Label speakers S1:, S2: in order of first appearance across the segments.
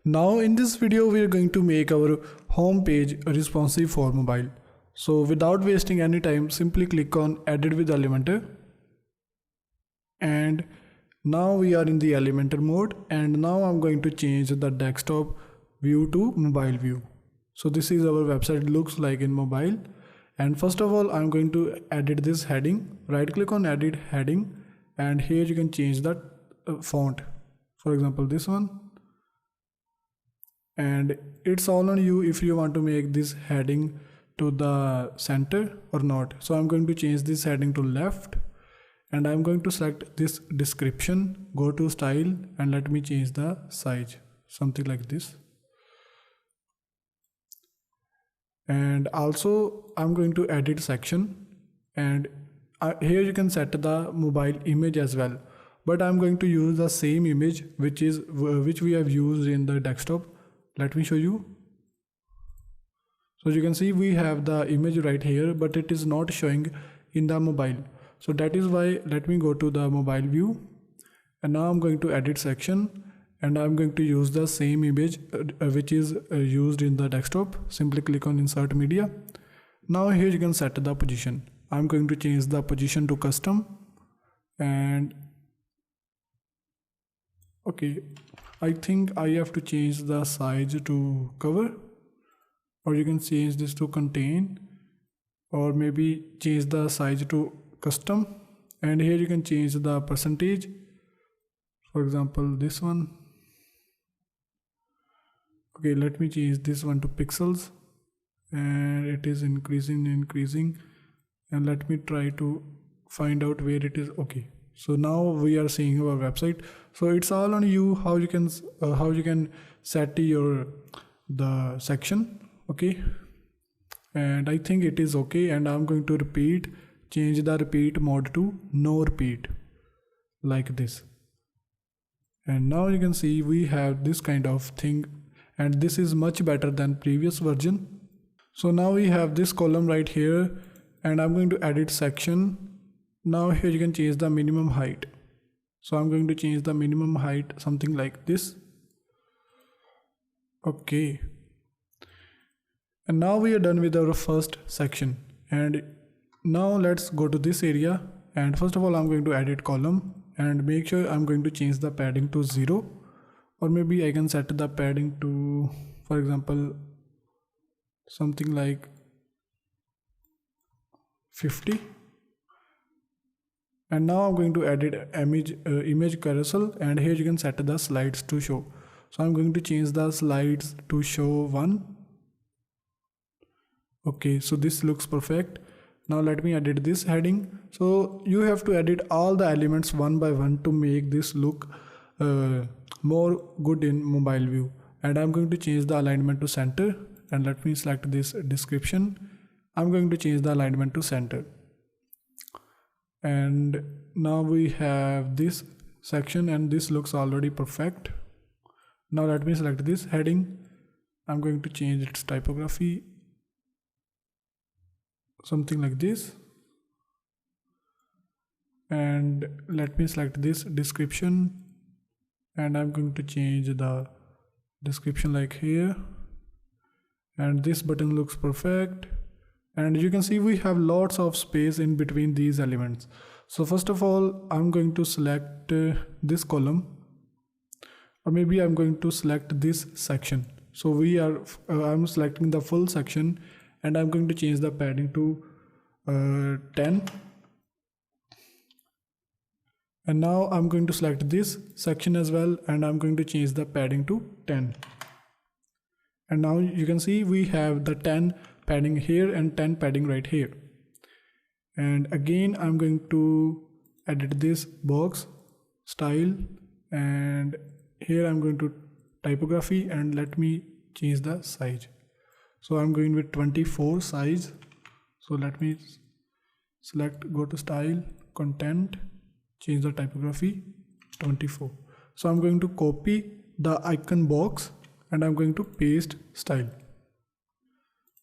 S1: Now in this video we are going to make our home page responsive for mobile. So without wasting any time, simply click on Edit with Elementor. And now we are in the Elementor mode, and now I'm going to change the desktop view to mobile view. So this is our website looks like in mobile. And first of all, I'm going to edit this heading. Right click on Edit Heading, and here you can change the font. For example, this one. And it's all on you if you want to make this heading to the center or not. So I'm going to change this heading to left, and I'm going to select this description, go to style, and let me change the size, something like this. And also I'm going to edit section, and here you can set the mobile image as well, but I'm going to use the same image which we have used in the desktop. Let me show you. So you can see we have the image right here, but it is not showing in the mobile. So that is why let me go to the mobile view, and now I'm going to edit section, and I'm going to use the same image which is used in the desktop. Simply click on Insert Media. Now here you can set the position. I'm going to change the position to custom, and okay, I think I have to change the size to cover, or you can change this to contain, or maybe change the size to custom. And here you can change the percentage, for example this one. Okay, let me change this one to pixels, and it is increasing, and let me try to find out where it is. Okay, so now we are seeing our website. So it's all on you how you can set the section. Okay, and I think it is okay, and I'm going to change the repeat mode to no repeat, like this. And now you can see we have this kind of thing, and this is much better than previous version. So now we have this column right here, and I'm going to edit section. Now here you can change the minimum height. So I'm going to change the minimum height something like this. Okay, and now we are done with our first section. And now let's go to this area, and first of all I'm going to edit column, and make sure I'm going to change the padding to 0, or maybe I can set the padding to, for example, something like 50. And now I'm going to edit image carousel, and here you can set the slides to show. So I'm going to change the slides to show 1. Okay, so this looks perfect. Now let me edit this heading. So you have to edit all the elements one by one to make this look more good in mobile view. And I'm going to change the alignment to center, and let me select this description. I'm going to change the alignment to center. And now we have this section, and this looks already perfect. Now let me select this heading. I'm going to change its typography, something like this. And let me select this description, and I'm going to change the description like here. And this button looks perfect, and you can see we have lots of space in between these elements. So first of all I'm going to select this column, or maybe I'm going to select this section. So I'm selecting the full section, and I'm going to change the padding to 10. And now I'm going to select this section as well, and I'm going to change the padding to 10. And now you can see we have the 10 padding here and 10 padding right here. And again I'm going to edit this box style, and here I'm going to typography, and let me change the size. So I'm going with 24 size. So let me select, go to style, content, change the typography 24. So I'm going to copy the icon box, and I'm going to paste style.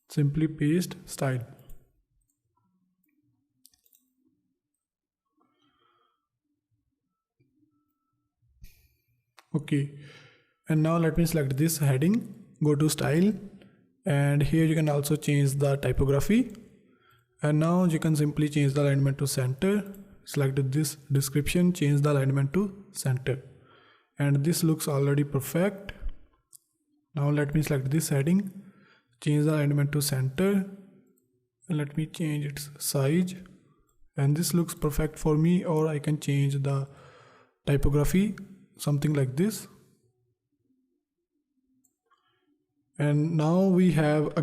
S1: Simply paste style. Okay, And now let me select this heading, go to style, and here you can also change the typography. And now you can simply change the alignment to center, select this description, change the alignment to center, and this looks already perfect. Now let me select this heading, change the alignment to center, and let me change its size, and this looks perfect for me. Or I can change the typography, something like this. And now we have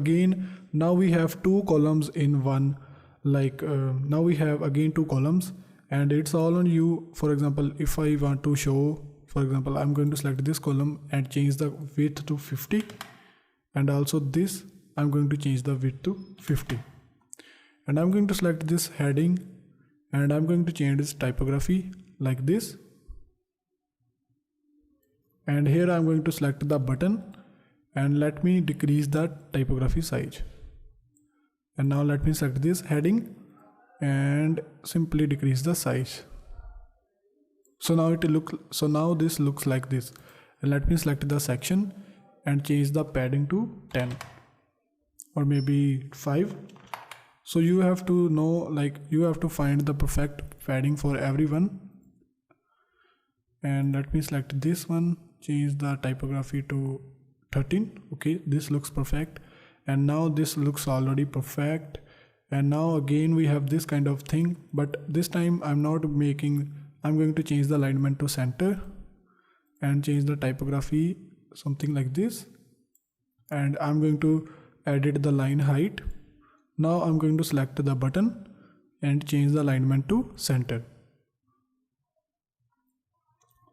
S1: two columns in one, now we have again two columns, and it's all on you. For example, if I want to show, for example, I'm going to select this column and change the width to 50, and also this I'm going to change the width to 50, and I'm going to select this heading and I'm going to change its typography like this, and here I'm going to select the button and let me decrease the typography size. And now let me select this heading and simply decrease the size. So now this looks like this. And let me select the section and change the padding to 10 or maybe 5. So you have to know, you have to find the perfect padding for everyone. And let me select this one, change the typography to 13. Okay, this looks perfect, and now this looks already perfect. And now again we have this kind of thing, but this time I'm going to change the alignment to center and change the typography something like this, and I'm going to edit the line height. Now I'm going to select the button and change the alignment to center.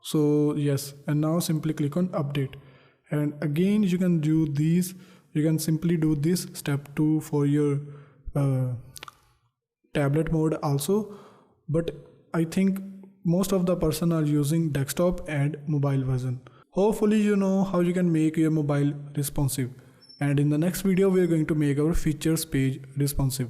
S1: So yes, and now simply click on update. And again you can do these, you can simply do this step 2 for your tablet mode also, but I think most of the person are using desktop and mobile version. Hopefully you know how you can make your mobile responsive, and in the next video we are going to make our features page responsive.